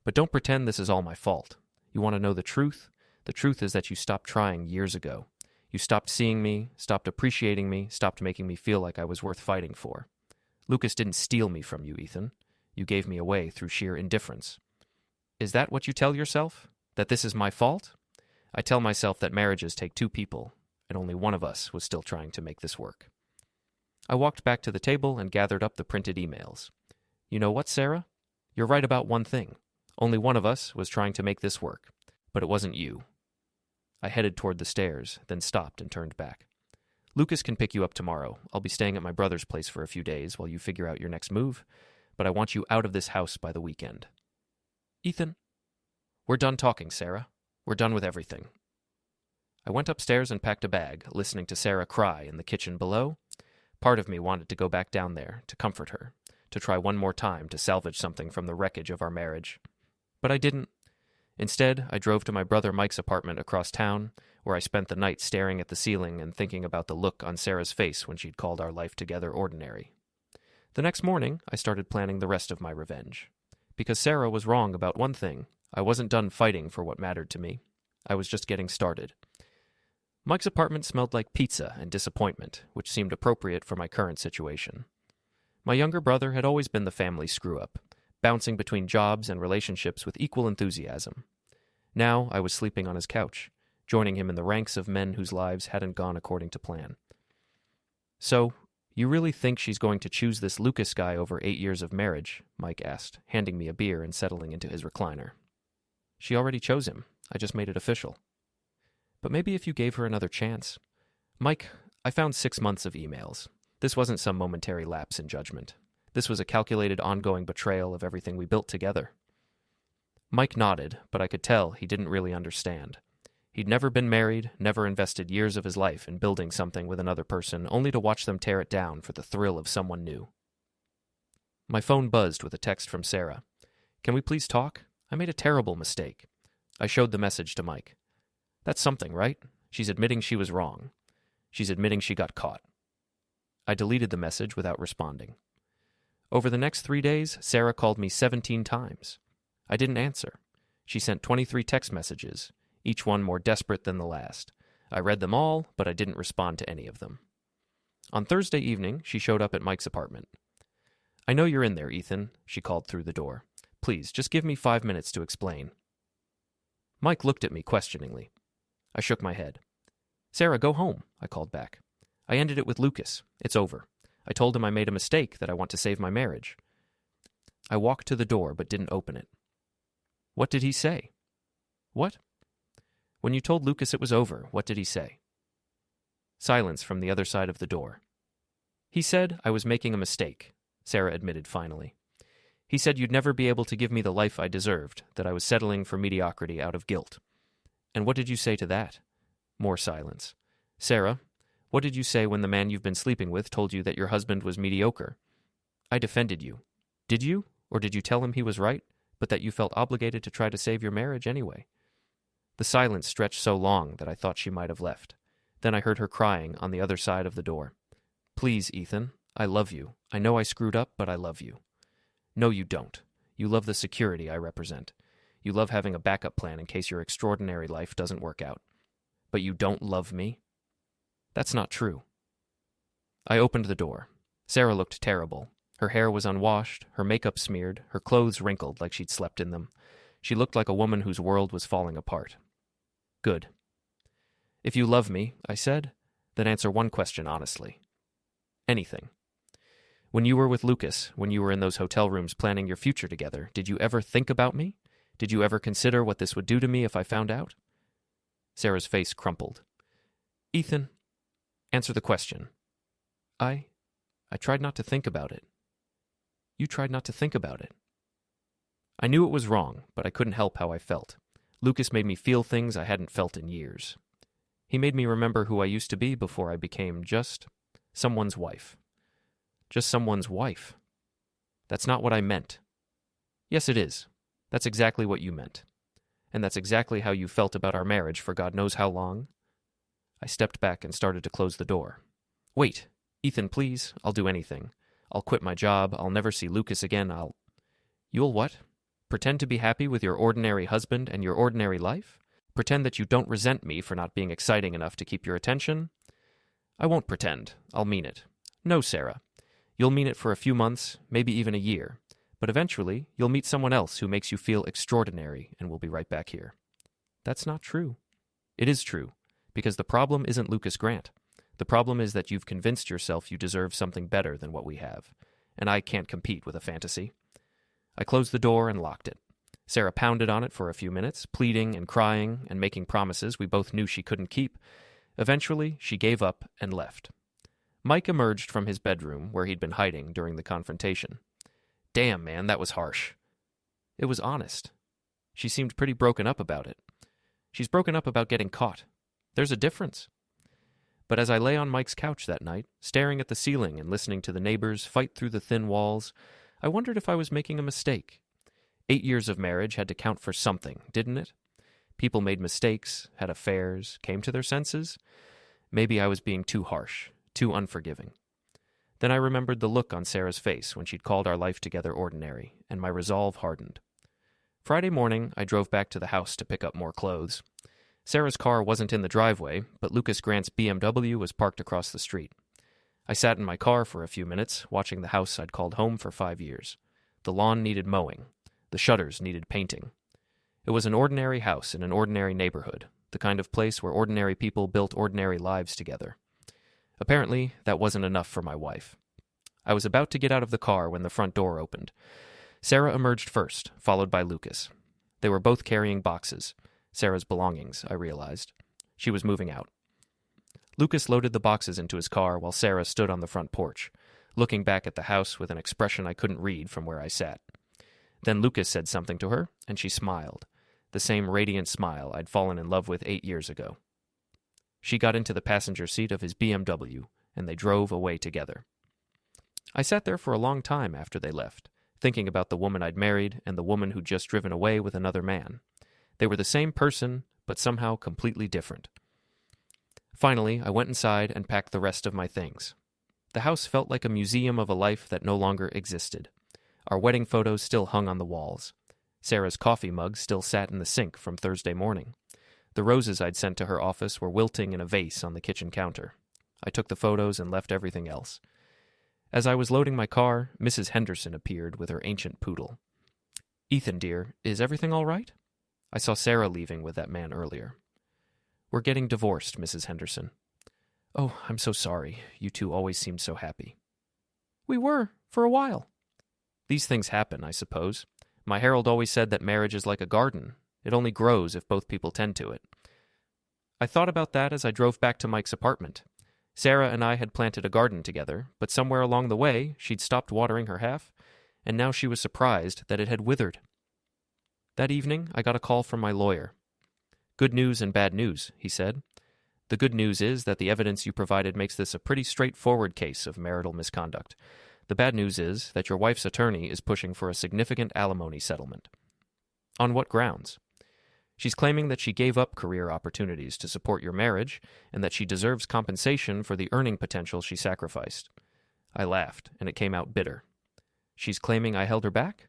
But don't pretend this is all my fault. You want to know the truth? The truth is that you stopped trying years ago. You stopped seeing me, stopped appreciating me, stopped making me feel like I was worth fighting for. Lucas didn't steal me from you, Ethan. You gave me away through sheer indifference. Is that what you tell yourself? That this is my fault? I tell myself that marriages take two people, and only one of us was still trying to make this work." I walked back to the table and gathered up the printed emails. "You know what, Sarah? You're right about one thing. Only one of us was trying to make this work, but it wasn't you." I headed toward the stairs, then stopped and turned back. "Lucas can pick you up tomorrow. I'll be staying at my brother's place for a few days while you figure out your next move, but I want you out of this house by the weekend." "Ethan." "We're done talking, Sarah. We're done with everything." I went upstairs and packed a bag, listening to Sarah cry in the kitchen below. Part of me wanted to go back down there, to comfort her, to try one more time to salvage something from the wreckage of our marriage. But I didn't. Instead, I drove to my brother Mike's apartment across town, where I spent the night staring at the ceiling and thinking about the look on Sarah's face when she'd called our life together ordinary. The next morning, I started planning the rest of my revenge. Because Sarah was wrong about one thing, I wasn't done fighting for what mattered to me. I was just getting started. Mike's apartment smelled like pizza and disappointment, which seemed appropriate for my current situation. My younger brother had always been the family screw-up, bouncing between jobs and relationships with equal enthusiasm. Now I was sleeping on his couch, joining him in the ranks of men whose lives hadn't gone according to plan. "So, you really think she's going to choose this Lucas guy over 8 years of marriage?" Mike asked, handing me a beer and settling into his recliner. "She already chose him. I just made it official." "But maybe if you gave her another chance." "Mike, I found 6 months of emails. This wasn't some momentary lapse in judgment. This was a calculated ongoing betrayal of everything we built together." Mike nodded, but I could tell he didn't really understand. He'd never been married, never invested years of his life in building something with another person, only to watch them tear it down for the thrill of someone new. My phone buzzed with a text from Sarah. "Can we please talk? I made a terrible mistake." I showed the message to Mike. "That's something, right? She's admitting she was wrong. She's admitting she got caught." I deleted the message without responding. Over the next 3 days, Sarah called me 17 times. I didn't answer. She sent 23 text messages, each one more desperate than the last. I read them all, but I didn't respond to any of them. On Thursday evening, she showed up at Mike's apartment. "I know you're in there, Ethan," she called through the door. "Please, just give me 5 minutes to explain." Mike looked at me questioningly. I shook my head. "Sarah, go home," I called back. "I ended it with Lucas. It's over. I told him I made a mistake, that I want to save my marriage." I walked to the door but didn't open it. "What did he say?" "What?" "When you told Lucas it was over, what did he say?" Silence from the other side of the door. "He said I was making a mistake," Sarah admitted finally. "He said you'd never be able to give me the life I deserved, that I was settling for mediocrity out of guilt." "And what did you say to that?" More silence. "Sarah, what did you say when the man you've been sleeping with told you that your husband was mediocre?" "I defended you." "Did you? Or did you tell him he was right, but that you felt obligated to try to save your marriage anyway?" The silence stretched so long that I thought she might have left. Then I heard her crying on the other side of the door. "Please, Ethan, I love you. I know I screwed up, but I love you." "No, you don't. You love the security I represent. You love having a backup plan in case your extraordinary life doesn't work out. But you don't love me?" "That's not true." I opened the door. Sarah looked terrible. Her hair was unwashed, her makeup smeared, her clothes wrinkled like she'd slept in them. She looked like a woman whose world was falling apart. "Good." "If you love me," I said, "then answer one question honestly." "Anything." "When you were with Lucas, when you were in those hotel rooms planning your future together, did you ever think about me? Did you ever consider what this would do to me if I found out?" Sarah's face crumpled. "Ethan, answer the question." I tried not to think about it." "You tried not to think about it." I knew it was wrong, but I couldn't help how I felt. Lucas made me feel things I hadn't felt in years. He made me remember who I used to be before I became just someone's wife. Just someone's wife. That's not what I meant. Yes, it is. That's exactly what you meant. And that's exactly how you felt about our marriage for God knows how long. I stepped back and started to close the door. Wait, Ethan, please. I'll do anything. I'll quit my job. I'll never see Lucas again. You'll what? Pretend to be happy with your ordinary husband and your ordinary life? Pretend that you don't resent me for not being exciting enough to keep your attention? I won't pretend. I'll mean it. No, Sarah. You'll mean it for a few months, maybe even a year. But eventually, you'll meet someone else who makes you feel extraordinary, and we'll be right back here. That's not true. It is true, because the problem isn't Lucas Grant. The problem is that you've convinced yourself you deserve something better than what we have, and I can't compete with a fantasy. I closed the door and locked it. Sarah pounded on it for a few minutes, pleading and crying and making promises we both knew she couldn't keep. Eventually, she gave up and left. Mike emerged from his bedroom, where he'd been hiding during the confrontation. Damn, man, that was harsh. It was honest. She seemed pretty broken up about it. She's broken up about getting caught. There's a difference. But as I lay on Mike's couch that night, staring at the ceiling and listening to the neighbors fight through the thin walls, I wondered if I was making a mistake. 8 years of marriage had to count for something, didn't it? People made mistakes, had affairs, came to their senses. Maybe I was being too harsh, too unforgiving. Then I remembered the look on Sarah's face when she'd called our life together ordinary, and my resolve hardened. Friday morning, I drove back to the house to pick up more clothes. Sarah's car wasn't in the driveway, but Lucas Grant's BMW was parked across the street. I sat in my car for a few minutes, watching the house I'd called home for 5 years. The lawn needed mowing. The shutters needed painting. It was an ordinary house in an ordinary neighborhood, the kind of place where ordinary people built ordinary lives together. Apparently, that wasn't enough for my wife. I was about to get out of the car when the front door opened. Sarah emerged first, followed by Lucas. They were both carrying boxes. Sarah's belongings, I realized. She was moving out. Lucas loaded the boxes into his car while Sarah stood on the front porch, looking back at the house with an expression I couldn't read from where I sat. Then Lucas said something to her, and she smiled, the same radiant smile I'd fallen in love with 8 years ago. She got into the passenger seat of his BMW, and they drove away together. I sat there for a long time after they left, thinking about the woman I'd married and the woman who'd just driven away with another man. They were the same person, but somehow completely different. Finally, I went inside and packed the rest of my things. The house felt like a museum of a life that no longer existed. Our wedding photos still hung on the walls. Sarah's coffee mug still sat in the sink from Thursday morning. The roses I'd sent to her office were wilting in a vase on the kitchen counter. I took the photos and left everything else. As I was loading my car, Mrs. Henderson appeared with her ancient poodle. "Ethan, dear, is everything all right?" I saw Sarah leaving with that man earlier. "We're getting divorced, Mrs. Henderson." "Oh, I'm so sorry. You two always seemed so happy." "We were, for a while." "These things happen, I suppose. My Harold always said that marriage is like a garden. It only grows if both people tend to it." I thought about that as I drove back to Mike's apartment. Sarah and I had planted a garden together, but somewhere along the way, she'd stopped watering her half, and now she was surprised that it had withered. That evening, I got a call from my lawyer. "Good news and bad news," he said. "The good news is that the evidence you provided makes this a pretty straightforward case of marital misconduct. The bad news is that your wife's attorney is pushing for a significant alimony settlement." "On what grounds?" "She's claiming that she gave up career opportunities to support your marriage and that she deserves compensation for the earning potential she sacrificed." I laughed, and it came out bitter. "She's claiming I held her back?"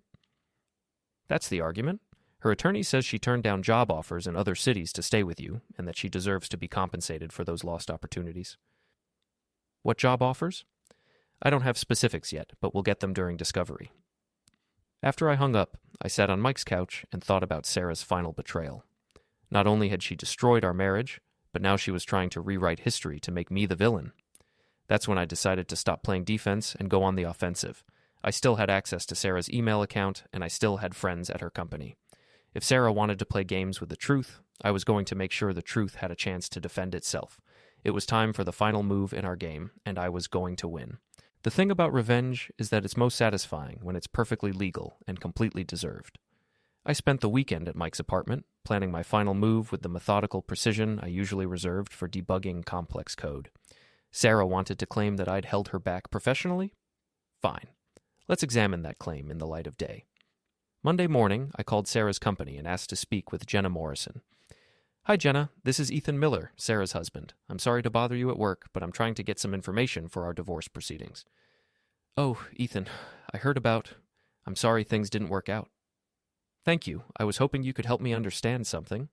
"That's the argument. Her attorney says she turned down job offers in other cities to stay with you, and that she deserves to be compensated for those lost opportunities." "What job offers?" "I don't have specifics yet, but we'll get them during discovery." After I hung up, I sat on Mike's couch and thought about Sarah's final betrayal. Not only had she destroyed our marriage, but now she was trying to rewrite history to make me the villain. That's when I decided to stop playing defense and go on the offensive. I still had access to Sarah's email account, and I still had friends at her company. If Sarah wanted to play games with the truth, I was going to make sure the truth had a chance to defend itself. It was time for the final move in our game, and I was going to win. The thing about revenge is that it's most satisfying when it's perfectly legal and completely deserved. I spent the weekend at Mike's apartment, planning my final move with the methodical precision I usually reserved for debugging complex code. Sarah wanted to claim that I'd held her back professionally? Fine. Let's examine that claim in the light of day. Monday morning, I called Sarah's company and asked to speak with Jenna Morrison. Hi, Jenna. This is Ethan Miller, Sarah's husband. I'm sorry to bother you at work, but I'm trying to get some information for our divorce proceedings. Oh, Ethan, I heard about... I'm sorry things didn't work out. Thank you. I was hoping you could help me understand something.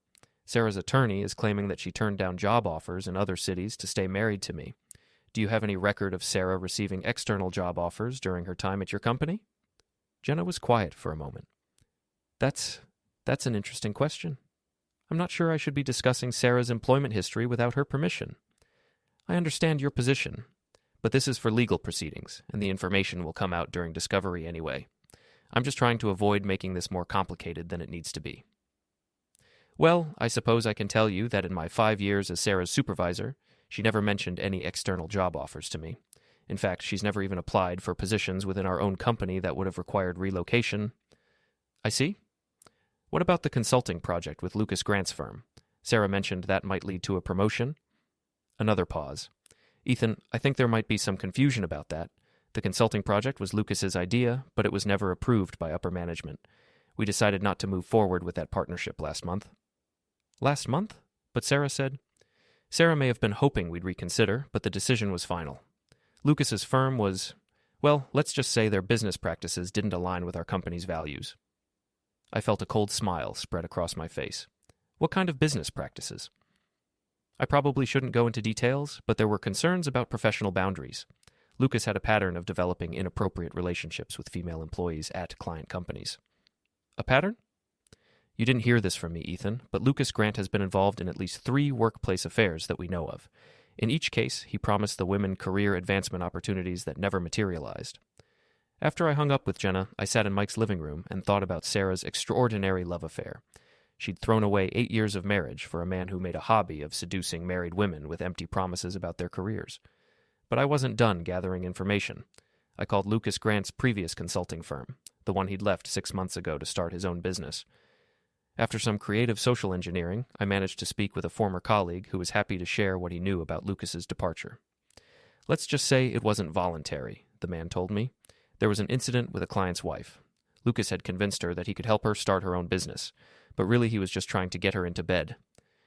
Sarah's attorney is claiming that she turned down job offers in other cities to stay married to me. Do you have any record of Sarah receiving external job offers during her time at your company? Jenna was quiet for a moment. That's an interesting question. I'm not sure I should be discussing Sarah's employment history without her permission. I understand your position, but this is for legal proceedings, and the information will come out during discovery anyway. I'm just trying to avoid making this more complicated than it needs to be. Well, I suppose I can tell you that in my 5 years as Sarah's supervisor, she never mentioned any external job offers to me. In fact, she's never even applied for positions within our own company that would have required relocation. I see. What about the consulting project with Lucas Grant's firm? Sarah mentioned that might lead to a promotion. Another pause. Ethan, I think there might be some confusion about that. The consulting project was Lucas's idea, but it was never approved by upper management. We decided not to move forward with that partnership last month. Last month? But Sarah said... Sarah may have been hoping we'd reconsider, but the decision was final. Lucas's firm was... well, let's just say their business practices didn't align with our company's values. I felt a cold smile spread across my face. What kind of business practices? I probably shouldn't go into details, but there were concerns about professional boundaries. Lucas had a pattern of developing inappropriate relationships with female employees at client companies. A pattern? You didn't hear this from me, Ethan, but Lucas Grant has been involved in at least 3 workplace affairs that we know of. In each case, he promised the women career advancement opportunities that never materialized. After I hung up with Jenna, I sat in Mike's living room and thought about Sarah's extraordinary love affair. She'd thrown away 8 years of marriage for a man who made a hobby of seducing married women with empty promises about their careers. But I wasn't done gathering information. I called Lucas Grant's previous consulting firm, the one he'd left 6 months ago to start his own business. After some creative social engineering, I managed to speak with a former colleague who was happy to share what he knew about Lucas's departure. Let's just say it wasn't voluntary, the man told me. There was an incident with a client's wife. Lucas had convinced her that he could help her start her own business, but really he was just trying to get her into bed.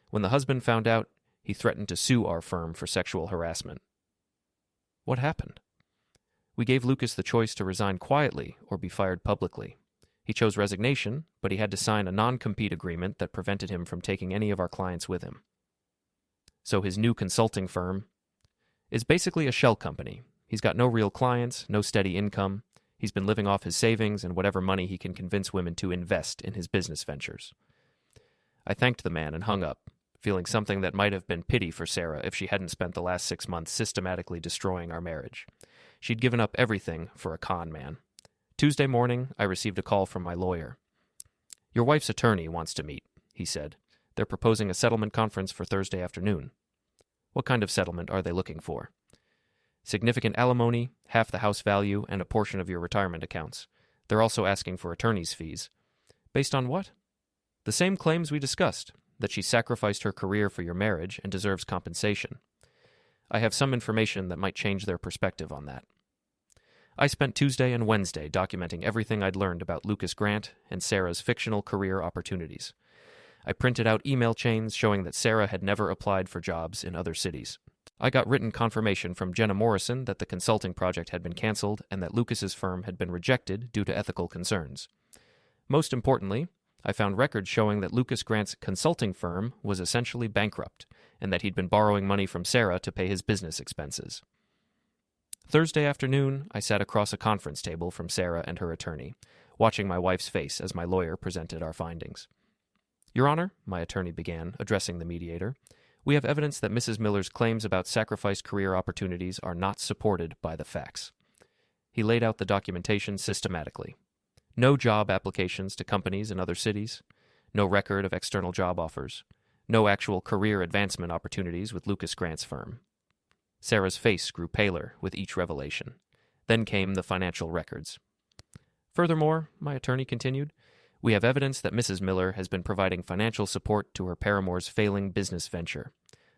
When the husband found out, he threatened to sue our firm for sexual harassment. What happened? We gave Lucas the choice to resign quietly or be fired publicly. He chose resignation, but he had to sign a non-compete agreement that prevented him from taking any of our clients with him. So his new consulting firm is basically a shell company. He's got no real clients, no steady income. He's been living off his savings and whatever money he can convince women to invest in his business ventures. I thanked the man and hung up, feeling something that might have been pity for Sarah if she hadn't spent the last 6 months systematically destroying our marriage. She'd given up everything for a con man. Tuesday morning, I received a call from my lawyer. Your wife's attorney wants to meet, he said. They're proposing a settlement conference for Thursday afternoon. What kind of settlement are they looking for? Significant alimony, half the house value, and a portion of your retirement accounts. They're also asking for attorney's fees. Based on what? The same claims we discussed, that she sacrificed her career for your marriage and deserves compensation. I have some information that might change their perspective on that. I spent Tuesday and Wednesday documenting everything I'd learned about Lucas Grant and Sarah's fictional career opportunities. I printed out email chains showing that Sarah had never applied for jobs in other cities. I got written confirmation from Jenna Morrison that the consulting project had been canceled and that Lucas's firm had been rejected due to ethical concerns. Most importantly, I found records showing that Lucas Grant's consulting firm was essentially bankrupt and that he'd been borrowing money from Sarah to pay his business expenses. Thursday afternoon, I sat across a conference table from Sarah and her attorney, watching my wife's face as my lawyer presented our findings. Your Honor, my attorney began, addressing the mediator, we have evidence that Mrs. Miller's claims about sacrificed career opportunities are not supported by the facts. He laid out the documentation systematically. No job applications to companies in other cities, no record of external job offers, no actual career advancement opportunities with Lucas Grant's firm. Sarah's face grew paler with each revelation. Then came the financial records. Furthermore, my attorney continued, we have evidence that Mrs. Miller has been providing financial support to her paramour's failing business venture.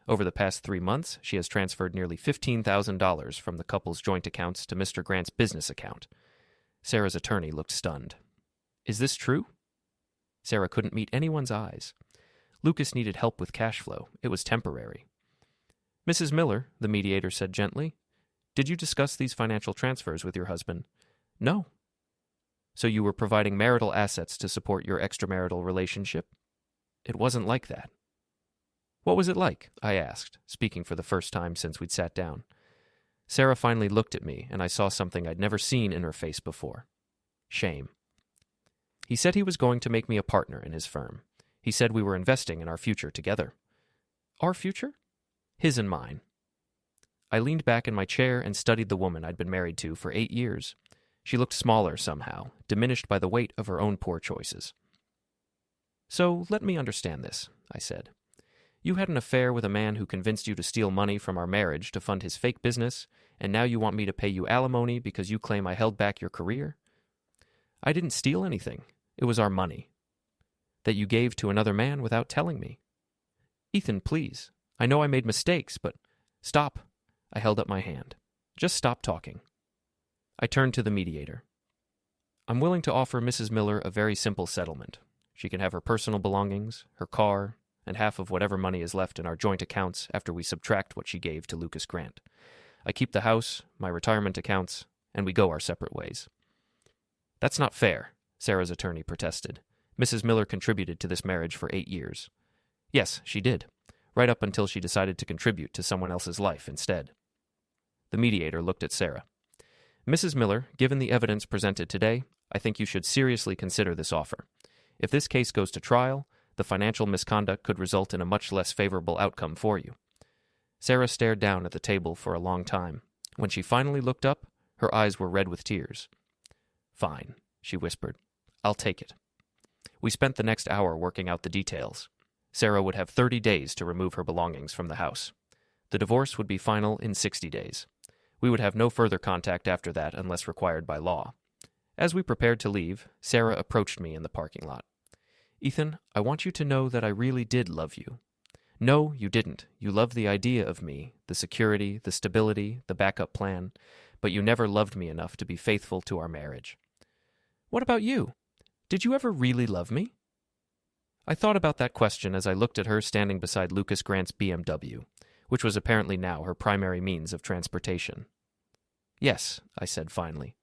Over the past 3 months, she has transferred nearly $15,000 from the couple's joint accounts to Mr. Grant's business account. Sarah's attorney looked stunned. Is this true? Sarah couldn't meet anyone's eyes. Lucas needed help with cash flow. It was temporary. Mrs. Miller, the mediator said gently, did you discuss these financial transfers with your husband? No. So you were providing marital assets to support your extramarital relationship? It wasn't like that. What was it like? I asked, speaking for the first time since we'd sat down. Sarah finally looked at me, and I saw something I'd never seen in her face before. Shame. He said he was going to make me a partner in his firm. He said we were investing in our future together. Our future? His and mine. I leaned back in my chair and studied the woman I'd been married to for 8 years. She looked smaller somehow, diminished by the weight of her own poor choices. So let me understand this, I said. You had an affair with a man who convinced you to steal money from our marriage to fund his fake business, and now you want me to pay you alimony because you claim I held back your career? I didn't steal anything. It was our money. That you gave to another man without telling me. Ethan, please. I know I made mistakes, but stop. I held up my hand. Just stop talking. I turned to the mediator. I'm willing to offer Mrs. Miller a very simple settlement. She can have her personal belongings, her car, and half of whatever money is left in our joint accounts after we subtract what she gave to Lucas Grant. I keep the house, my retirement accounts, and we go our separate ways. That's not fair, Sarah's attorney protested. Mrs. Miller contributed to this marriage for 8 years. Yes, she did, right up until she decided to contribute to someone else's life instead. The mediator looked at Sarah. Mrs. Miller, given the evidence presented today, I think you should seriously consider this offer. If this case goes to trial, the financial misconduct could result in a much less favorable outcome for you. Sarah stared down at the table for a long time. When she finally looked up, her eyes were red with tears. Fine, she whispered. I'll take it. We spent the next hour working out the details. Sarah would have 30 days to remove her belongings from the house. The divorce would be final in 60 days. We would have no further contact after that unless required by law. As we prepared to leave, Sarah approached me in the parking lot. Ethan, I want you to know that I really did love you. No, you didn't. You loved the idea of me, the security, the stability, the backup plan, but you never loved me enough to be faithful to our marriage. What about you? Did you ever really love me? I thought about that question as I looked at her standing beside Lucas Grant's BMW, which was apparently now her primary means of transportation. Yes, I said finally.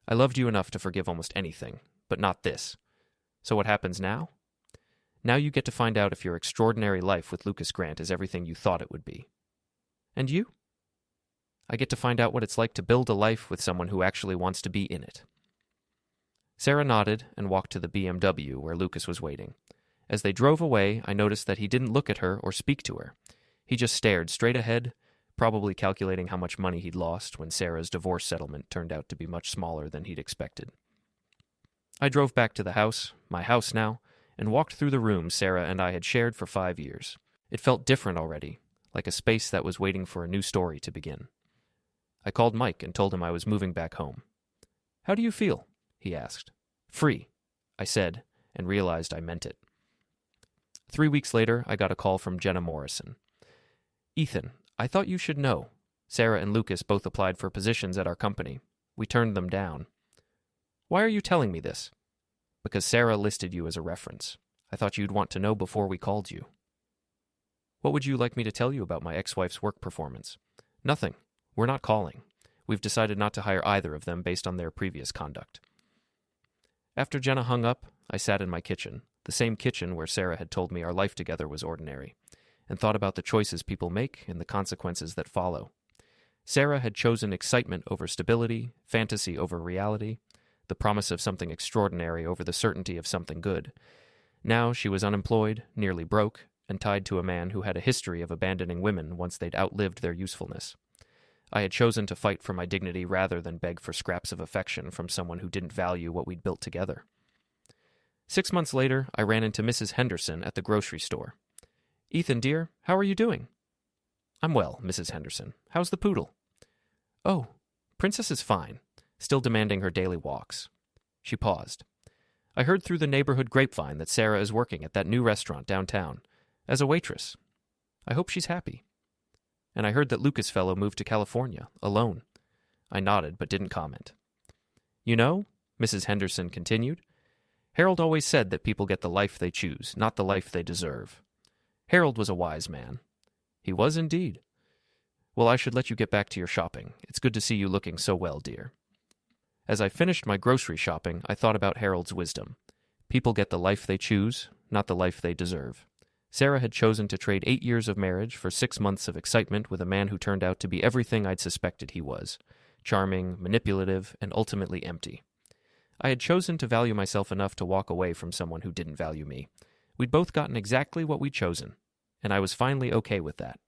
I loved you enough to forgive almost anything, but not this. So what happens now? Now you get to find out if your extraordinary life with Lucas Grant is everything you thought it would be. And you? I get to find out what it's like to build a life with someone who actually wants to be in it. Sarah nodded and walked to the BMW where Lucas was waiting. As they drove away, I noticed that he didn't look at her or speak to her. He just stared straight ahead, probably calculating how much money he'd lost when Sarah's divorce settlement turned out to be much smaller than he'd expected. I drove back to the house, my house now, and walked through the room Sarah and I had shared for 5 years. It felt different already, like a space that was waiting for a new story to begin. I called Mike and told him I was moving back home. How do you feel? He asked. Free, I said, and realized I meant it. 3 weeks later, I got a call from Jenna Morrison. Ethan, I thought you should know. Sarah and Lucas both applied for positions at our company. We turned them down. Why are you telling me this? Because Sarah listed you as a reference. I thought you'd want to know before we called you. What would you like me to tell you about my ex-wife's work performance? Nothing. We're not calling. We've decided not to hire either of them based on their previous conduct. After Jenna hung up, I sat in my kitchen, the same kitchen where Sarah had told me our life together was ordinary, and thought about the choices people make and the consequences that follow. Sarah had chosen excitement over stability, fantasy over reality, the promise of something extraordinary over the certainty of something good. Now she was unemployed, nearly broke, and tied to a man who had a history of abandoning women once they'd outlived their usefulness. I had chosen to fight for my dignity rather than beg for scraps of affection from someone who didn't value what we'd built together. 6 months later, I ran into Mrs. Henderson at the grocery store. Ethan, dear, how are you doing? I'm well, Mrs. Henderson. How's the poodle? Oh, Princess is fine, still demanding her daily walks. She paused. I heard through the neighborhood grapevine that Sarah is working at that new restaurant downtown, as a waitress. I hope she's happy. And I heard that Lucas fellow moved to California, alone. I nodded, but didn't comment. You know, Mrs. Henderson continued, Harold always said that people get the life they choose, not the life they deserve. Harold was a wise man. He was indeed. Well, I should let you get back to your shopping. It's good to see you looking so well, dear. As I finished my grocery shopping, I thought about Harold's wisdom. People get the life they choose, not the life they deserve. Sarah had chosen to trade 8 years of marriage for 6 months of excitement with a man who turned out to be everything I'd suspected he was: charming, manipulative, and ultimately empty. I had chosen to value myself enough to walk away from someone who didn't value me. We'd both gotten exactly what we'd chosen, and I was finally okay with that.